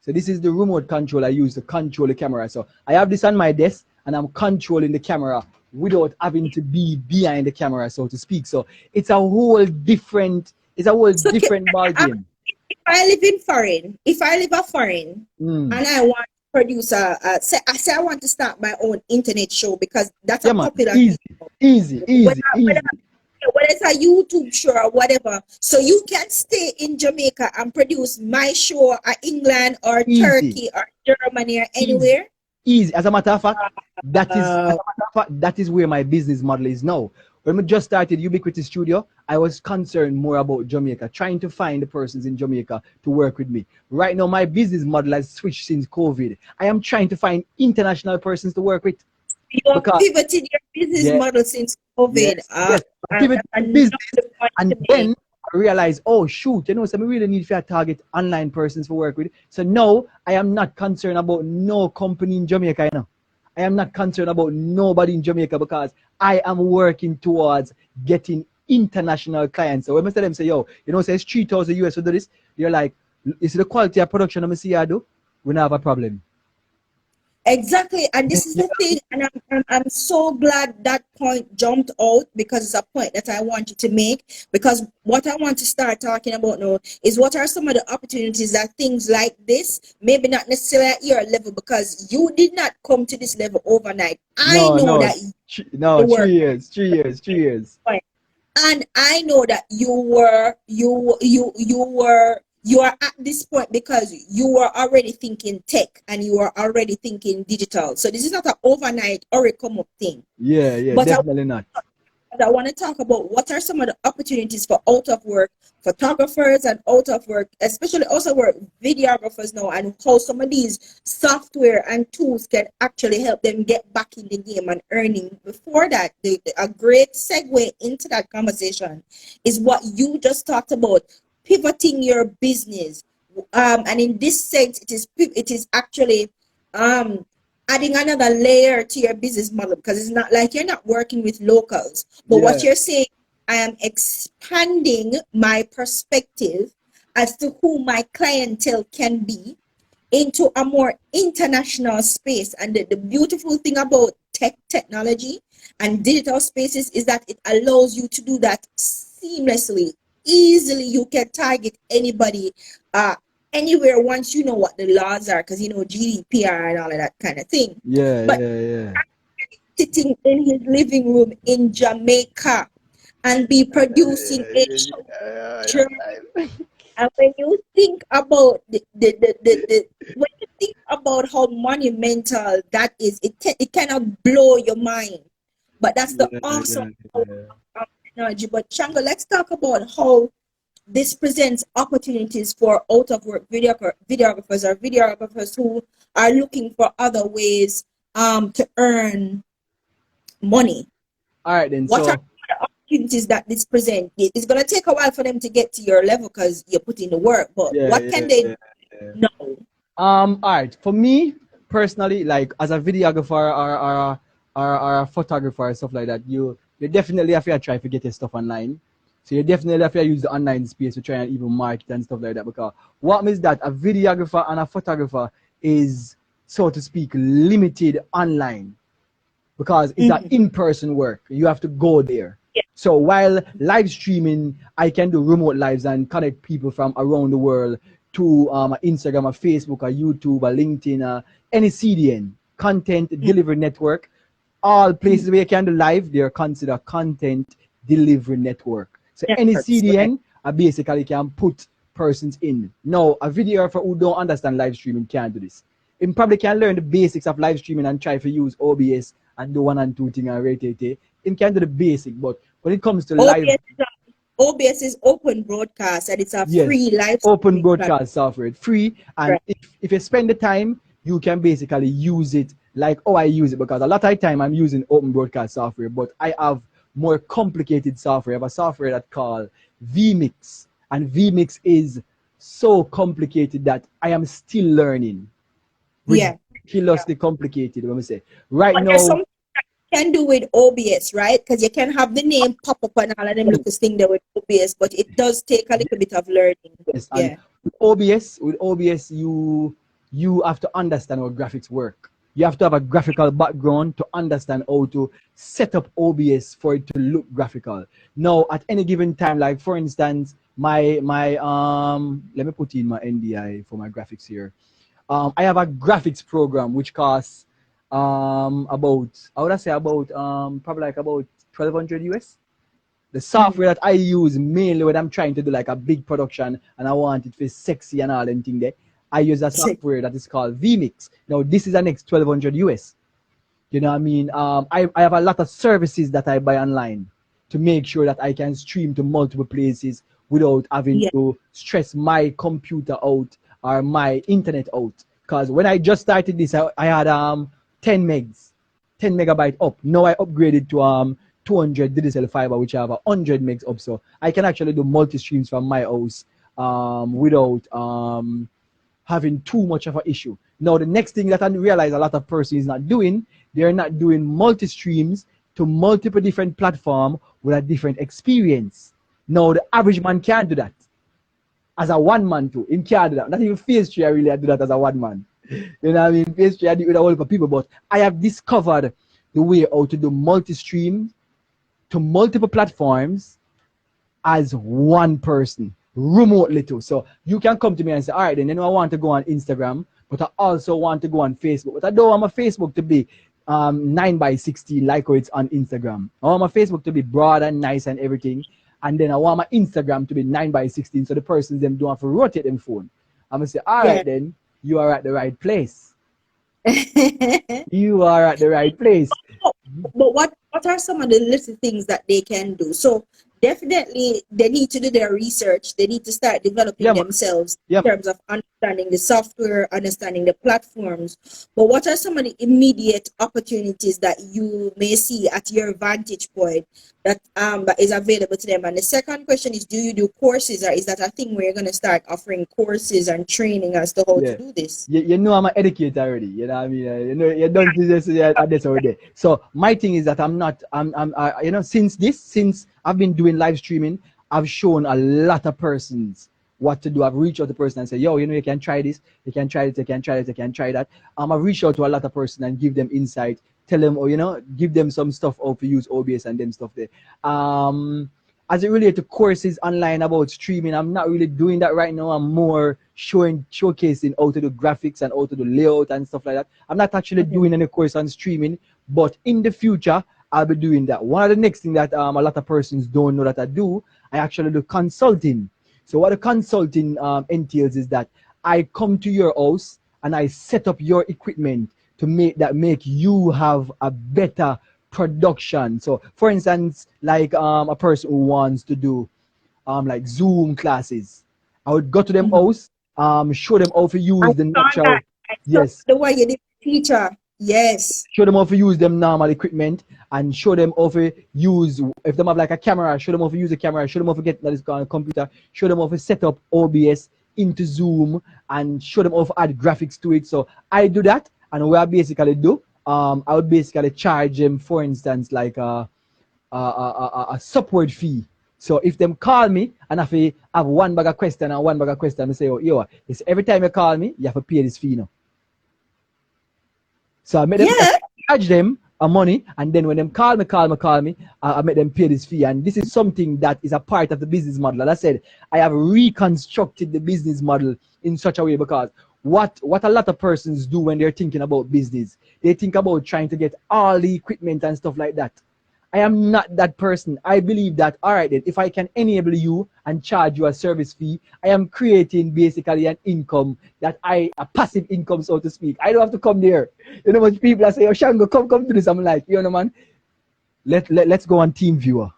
So this is the remote control I use to control the camera. So I have this on my desk and I'm controlling the camera without having to be behind the camera, so to speak. So it's a whole different So ball game. if I live in foreign, if I live a foreign and I want to produce say I want to start my own internet show because that's a man. popular Easy, thing. easy. Whether it's a YouTube show or whatever, so you can stay in Jamaica and produce my show at England or Easy. Turkey or Germany or anywhere. Easy. As a matter of fact, that is where my business model is now. When we just started UBQT Studio, I was concerned more about Jamaica, trying to find the persons in Jamaica to work with me. Right now, my business model has switched since COVID. I am trying to find international persons to work with. You have pivoted your business model since COVID. Yes. Pivot business, and then I realized, oh shoot, so we really need to target online persons to work with. So no, I am not concerned about no company in Jamaica, I am not concerned about nobody in Jamaica because I am working towards getting international clients. So when I tell them, say, yo, say it's $3,000 to do this, you're like, is the quality of production I'm see I do? We don't have a problem. Exactly, and this is the thing, and I'm so glad that point jumped out because it's a point that I wanted to make. Because what I want to start talking about now is what are some of the opportunities that things like this, maybe not necessarily at your level, because you did not come to this level overnight. I know that 3 years, 3 years, 3 years. And I know that you are at this point because you were already thinking tech and you are already thinking digital. So this is not an overnight or a come up thing. Yeah, but definitely not. I want to talk about what are some of the opportunities for out of work photographers and out of work, especially also work videographers now, and how some of these software and tools can actually help them get back in the game and earning. Before that, a great segue into that conversation is what you just talked about, pivoting your business. And in this sense, it is actually adding another layer to your business model, because it's not like you're not working with locals, but what you're saying, I am expanding my perspective as to who my clientele can be into a more international space. And the beautiful thing about technology and digital spaces is that it allows you to do that seamlessly, easily. You can target anybody anywhere once you know what the laws are, because GDPR and all of that kind of thing. But sitting in his living room in Jamaica and be producing a show. And when you think about when you think about how monumental that is, it cannot blow your mind. But that's the awesome technology. But Shango, let's talk about how this presents opportunities for out of work videographers who are looking for other ways to earn money. All right then. What are So the opportunities that this present? It's gonna take a while for them to get to your level because you're putting the work, but yeah, what yeah, can they yeah, yeah. know? All right. For me personally, like as a videographer or a photographer and stuff like that, you definitely have to try to get your stuff online. So you definitely have to use the online space to try and even market and stuff like that. Because what means that a videographer and a photographer is, so to speak, limited online because it's an Mm-hmm. in-person work. You have to go there. Yeah, So while live streaming, I can do remote lives and connect people from around the world to Instagram, or Facebook, or YouTube, or LinkedIn, any CDN, content delivery network. All places where you can do live, they're considered content delivery network. So any networks, right? CDN, I basically can put persons in. Now, a videographer who don't understand live streaming can't do this. He probably can learn the basics of live streaming and try to use OBS and do one and two thing and rate it. He can do the basic, but when it comes to live, OBS is open broadcast and it's a yes, free live open streaming platform. broadcast software, it's free, and Right. if you spend the time, you can basically use it like oh I use it because a lot of time I'm using open broadcast software, but I have more complicated software. I have a software that called vmix, and vmix is so complicated that I am still learning. Yeah. Ridiculously complicated, let me say right But there's now. something you can do with OBS, right? Because you can have the name pop up and all of them little thing there with OBS, but it does take a little bit of learning. Yes, and Yeah. with OBS, you have to understand how graphics work. You have to have a graphical background to understand how to set up OBS for it to look graphical. Now, at any given time, like for instance, my let me put in my NDI for my graphics here. I have a graphics program which costs about I would say about probably like about 1200 US. The software that I use mainly when I'm trying to do like a big production and I want it to be sexy and all and thing there, I use a software that is called vmix. Now this is an next 1200 US. You know what I mean? I have a lot of services that I buy online to make sure that I can stream to multiple places without having Yeah. to stress my computer out or my internet out. Because when I just started this, I had 10 megs, 10 megabyte up. Now I upgraded to 200 digital fiber, which I have 100 megs up. So I can actually do multi streams from my house without having too much of an issue. Now, the next thing that I realize a lot of persons is not doing, they're not doing multi-streams to multiple different platforms with a different experience. Now, the average man can't do that. As a one man too, him can't do that. Not even phase three, I really do that as a one man. You know what I mean? Phase three, I do it with a whole heap of people, but I have discovered the way how to do multi-stream to multiple platforms as one person remotely too. So you can come to me and say, all right, then I want to go on Instagram, but I also want to go on Facebook. But I don't want my Facebook to be 9 by 16 like how it's on Instagram. I want my Facebook to be broad and nice and everything. And then I want my Instagram to be 9 by 16 so the persons them don't have to rotate them phone. I'm gonna say, all Yeah. right, then you are at the right place. You are at the right place. But what are some of the little things that they can do? So definitely they need to do their research. They need to start developing Yeah, themselves yeah. in terms of understanding the software, understanding the platforms. But what are some of the immediate opportunities that you may see at your vantage point that is available to them? And the second question is, do you do courses, or is that a thing where you're gonna start offering courses and training as to how to Yeah. do this? You know I'm an educator already. You know what I mean? You know you don't do this at this already. So my thing is that I'm not. I'm. You know since I've been doing live streaming, I've shown a lot of persons what to do. I've reached out to person and said, yo, you can try this, you can try it, you can try it, you can try that. I've reached out to a lot of person and give them insight, tell them, or give them some stuff how to use OBS and them stuff there. As it relates to courses online about streaming, I'm not really doing that right now. I'm more showcasing how to do graphics and how to do layout and stuff like that. I'm not actually doing any course on streaming, but in the future, I'll be doing that. One of the next thing that a lot of persons don't know that I actually do consulting. So what the consulting entails is that I come to your house and I set up your equipment to make you have a better production. So for instance, like a person who wants to do like Zoom classes. I would go to them Mhm. house, show them how to I use the saw that. natural, I saw yes, the way you did teacher. Yes. show them how to use them normal equipment and show them how to use, if they have like a camera, show them how to use a camera, show them how to get that is called a computer, show them how to set up OBS into Zoom and show them how to add graphics to it. So I do that, and what I basically do, I would basically charge them, for instance, like a support fee. So if them call me and if I have one bag of question and one bag of question, I say, oh, yo, it's every time you call me, you have to pay this fee now. So I make them Yeah. charge them a money, and then when them call me, I make them pay this fee. And this is something that is a part of the business model. As I said, I have reconstructed the business model in such a way because what a lot of persons do when they're thinking about business, they think about trying to get all the equipment and stuff like that. I am not that person. I believe that, all right, then, if I can enable you and charge you a service fee, I am creating basically an income a passive income, so to speak. I don't have to come there. You know, much people are saying, oh, Shango, come to this. I'm like, you know, man, let's go on Team Viewer,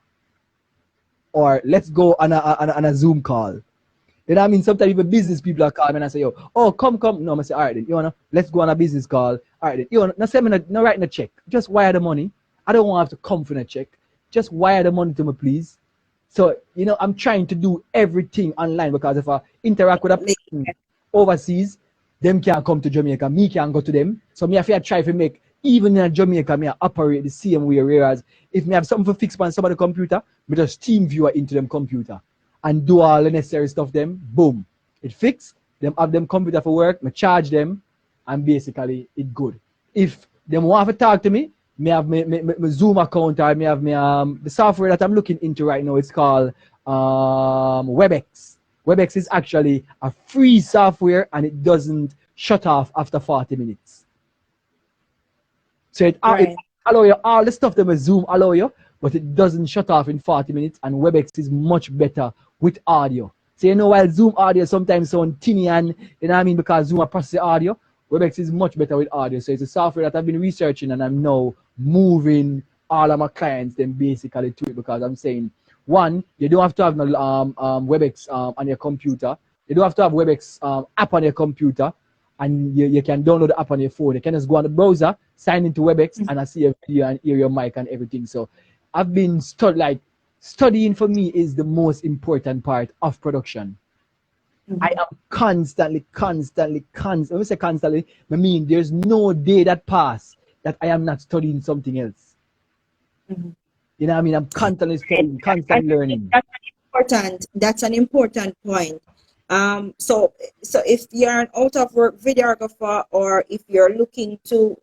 or let's go on a Zoom call. You know what I mean? Sometimes even business people are calling me and I say, yo, oh, come. No, I'm say, all right, then, you know, let's go on a business call. All right, then, you know, no, send me no writing a check. Just wire the money. I don't want to have to come for a check. Just wire the money to me, please. So, you know, I'm trying to do everything online because if I interact with a person overseas, them can't come to Jamaica. Me can't go to them. So me have to try to make, even in Jamaica, me operate the same way. Whereas if me have something to fix on somebody's computer, me just Team Viewer into them computer and do all the necessary stuff them, boom. It fix, them have them computer for work, me charge them, and basically it good. If them want to talk to me, me have my Zoom account, or me have me the software that I'm looking into right now. It's called WebEx. WebEx is actually a free software and it doesn't shut off after 40 minutes. So it Right. allow you all the stuff that my Zoom allow you, but it doesn't shut off in 40 minutes, and WebEx is much better with audio. So you know, while Zoom audio sometimes sound tinny and, you know what I mean, because Zoom processes audio, WebEx is much better with audio. So it's a software that I've been researching and I'm now moving all of my clients then basically to it, because I'm saying, one, you don't have to have WebEx on your computer. You don't have to have WebEx app on your computer, and you can download the app on your phone. You can just go on the browser, sign into WebEx, and I see your video and hear your mic and everything. So I've been studying for me is the most important part of production. I am constantly. When I say constantly, I mean there's no day that pass that I am not studying something else. You know what I mean? I'm constantly studying, constantly learning. That's an important point. So if you're an out of work videographer, or if you're looking to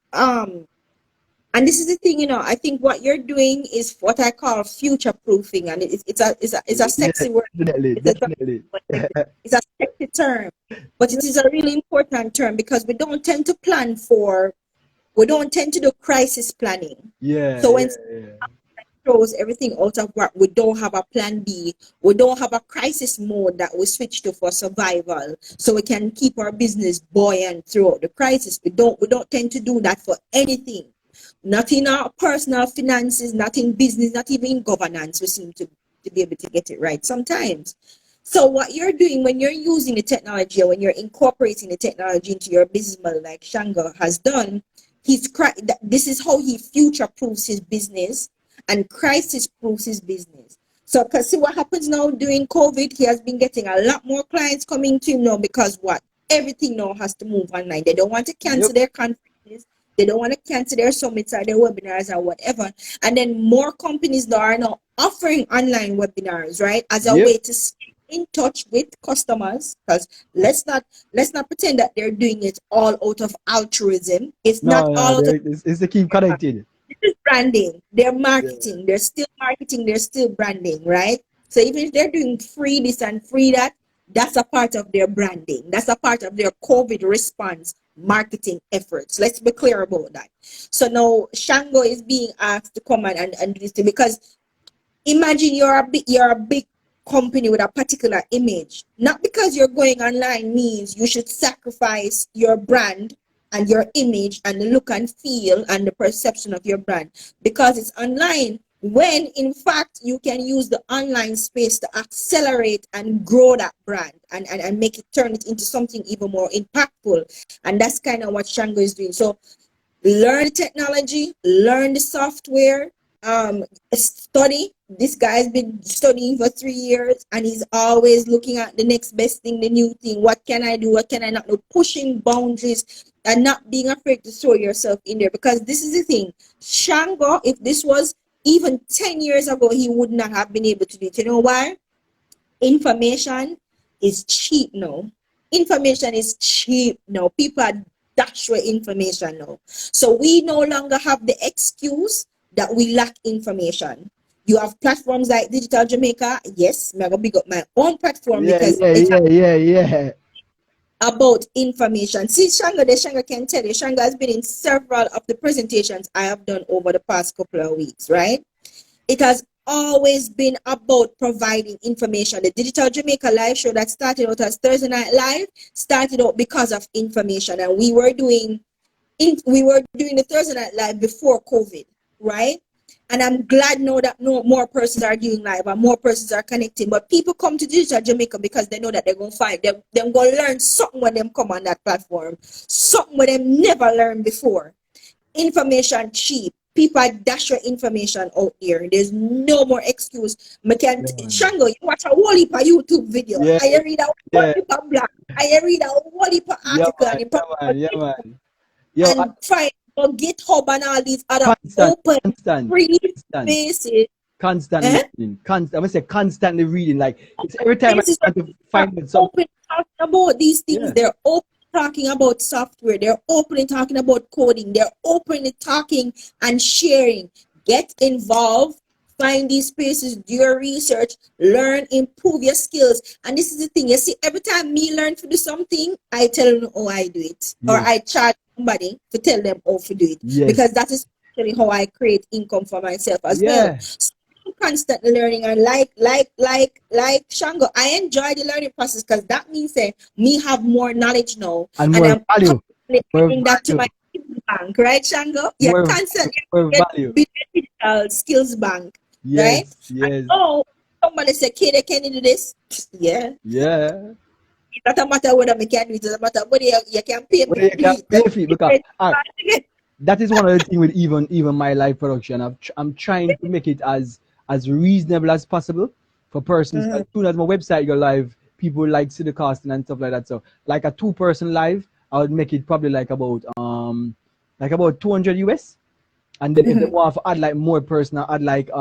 and this is the thing, you know, I think what you're doing is what I call future proofing, and it's a sexy word. Definitely. It's a sexy term, but it is a really important term because we don't tend to do crisis planning. Yeah, So when yeah. throws everything out of work, we don't have a plan B. We don't have a crisis mode that we switch to for survival, so we can keep our business buoyant throughout the crisis. We don't tend to do that for anything. Not in our personal finances, not in business, not even in governance. We seem to be able to get it right sometimes. So what you're doing when you're using the technology, or when you're incorporating the technology into your business model, like Shango has done, this is how he future proofs his business and crisis proofs his business. So, because see what happens now during COVID, he has been getting a lot more clients coming to him now, because what? Everything now has to move online. They don't want to cancel their conferences. They don't want to cancel their summits or their webinars or whatever. And then more companies now are now offering online webinars, right? As a way to stay in touch with customers. Because let's not pretend that they're doing it all out of altruism. It's not all out of It's to keep connected. this is branding. They're marketing. They're still marketing. They're still branding, right? So even if they're doing free this and free that, that's a part of their branding. That's a part of their COVID response marketing efforts. Let's be clear about that. So now Shango is being asked to come and do this thing, because imagine you're a big company with a particular image. Not because you're going online means you should sacrifice your brand and your image and the look and feel and the perception of your brand because it's online. when in fact you can use the online space to accelerate and grow that brand and make it, turn it into something even more impactful. And that's kind of what Shango is doing. So learn the technology, learn the software, study. This guy's been studying for 3 years and he's always looking at the next best thing, the new thing. What can I do? What can I not do? Pushing boundaries and not being afraid to throw yourself in there. Because this is the thing, Shango, if this was even 10 years ago, he would not have been able to do it. You know why? Information is cheap now. Information is cheap now. People are dash with information now. So we no longer have the excuse that we lack information. You have platforms like Digital Jamaica. Yes, I'm gonna big up my own platform because it's about information. See, Shango, the Shango can tell you, Shango has been in several of the presentations I have done over the past couple of weeks, right? It has always been about providing information. The Digital Jamaica live show that started out as Thursday Night Live started out because of information, and we were doing the Thursday Night Live before COVID, right? And I'm glad now that more persons are doing live and more persons are connecting. But people come to Digital Jamaica because they know that they're going to find them. They're going to learn something when them come on that platform. Something when them never learned before. Information cheap. People are dash your information out there. There's no more excuse. Shango, you watch a whole heap of YouTube video. I read a whole heap of blog. I read a whole heap of article and find on GitHub and all these other open free spaces. Reading. I'm gonna say constantly reading. Like it's every time I try to find something. Open talking about these things. They're open talking about software. They're openly talking about coding. They're openly talking and sharing. Get involved. Find these spaces, do your research, learn, improve your skills. And this is the thing. You see, every time me learn to do something, I tell them how I do it. Or I charge somebody to tell them how to do it. Because that is actually how I create income for myself as well. So I'm constantly learning, and like Shango, I enjoy the learning process because that means that me have more knowledge now. And more I'm value. bringing that to my bank, right, Shango? You're constantly digital skills bank. Right? Oh, somebody say, "Kid, can you do this?" Yeah. It doesn't matter whether I can do it. It doesn't matter whether you can pay me. Because that is one of the things with even my live production. I'm trying to make it as reasonable as possible for persons. As soon as my website go live, people like see the costing and stuff like that. So like a 2-person live, I would make it probably like about 200 US. And then if they want to add like more personal, add like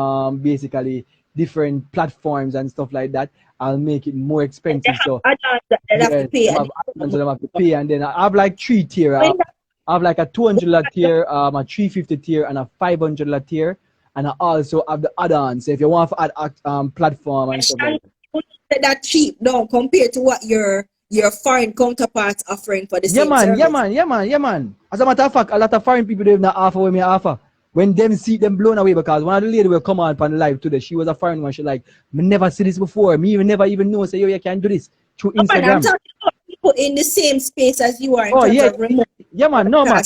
basically different platforms and stuff like that, I'll make it more expensive. So they'll have to pay. And then I have like 3 tier. I have like a $200 tier, a $350 tier, and a $500 tier. And I also have the add-ons. So if you want to add platform and stuff like that. That cheap, no, compared to what your foreign counterparts offering for the same service. Yeah, man. As a matter of fact, a lot of foreign people don't offer what me offer. When them see them blown away, because one of the lady will come on live today. She was a foreign one. She like, me never see this before. Me even never even know. Say, yo, you can do this through Instagram. Man, I'm talking about people in the same space as you are in terms of remote. Yeah, man. No, man.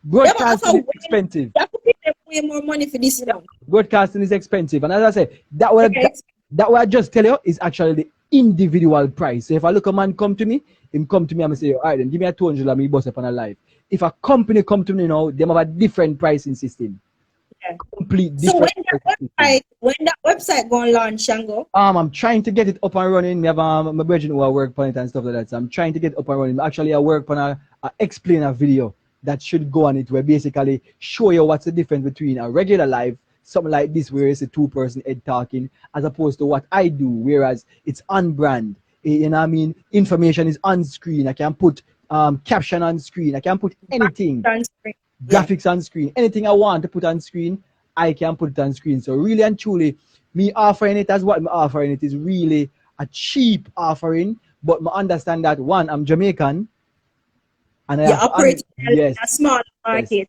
Broadcasting is expensive. You have to pay them way more money for this. Broadcasting is expensive. And as I say, that what I just tell you is actually the individual price. So if I look a man come to me, him come to me and say, all right, then give me a 200 and me bust up on a live. If a company come to me now, they have a different pricing system. Complete different. So when that website going launch, Shango? I'm trying to get it up and running. We have my brethren who work on it and stuff like that. So I'm trying to get it up and running. Actually, I work on a explainer video that should go on it, where basically show you what's the difference between a regular live, something like this, where it's a 2-person head talking, as opposed to what I do, whereas it's on brand. You know what I mean? Information is on screen. I can put caption on screen. I can put anything. Graphics on screen. Anything I want to put on screen, I can put it on screen. So really and truly, me offering it as what I'm offering it is really a cheap offering. But I understand that, one, I'm Jamaican. And I operate in a small market.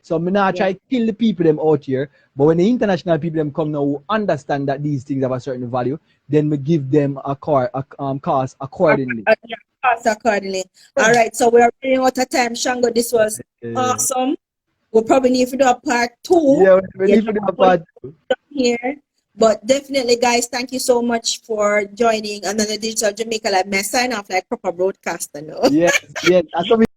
So I'm not try to kill the people them out here. But when the international people them come now who understand that these things have a certain value, then we give them a cost accordingly. Cost accordingly. All right, so we're running out of time, Shango. This was awesome. We'll probably need to do a part 2. Yeah, we need to do a part 2. Here. But definitely, guys, thank you so much for joining another Digital Jamaica Live. May I sign off like proper broadcaster now? Yes, yes. I come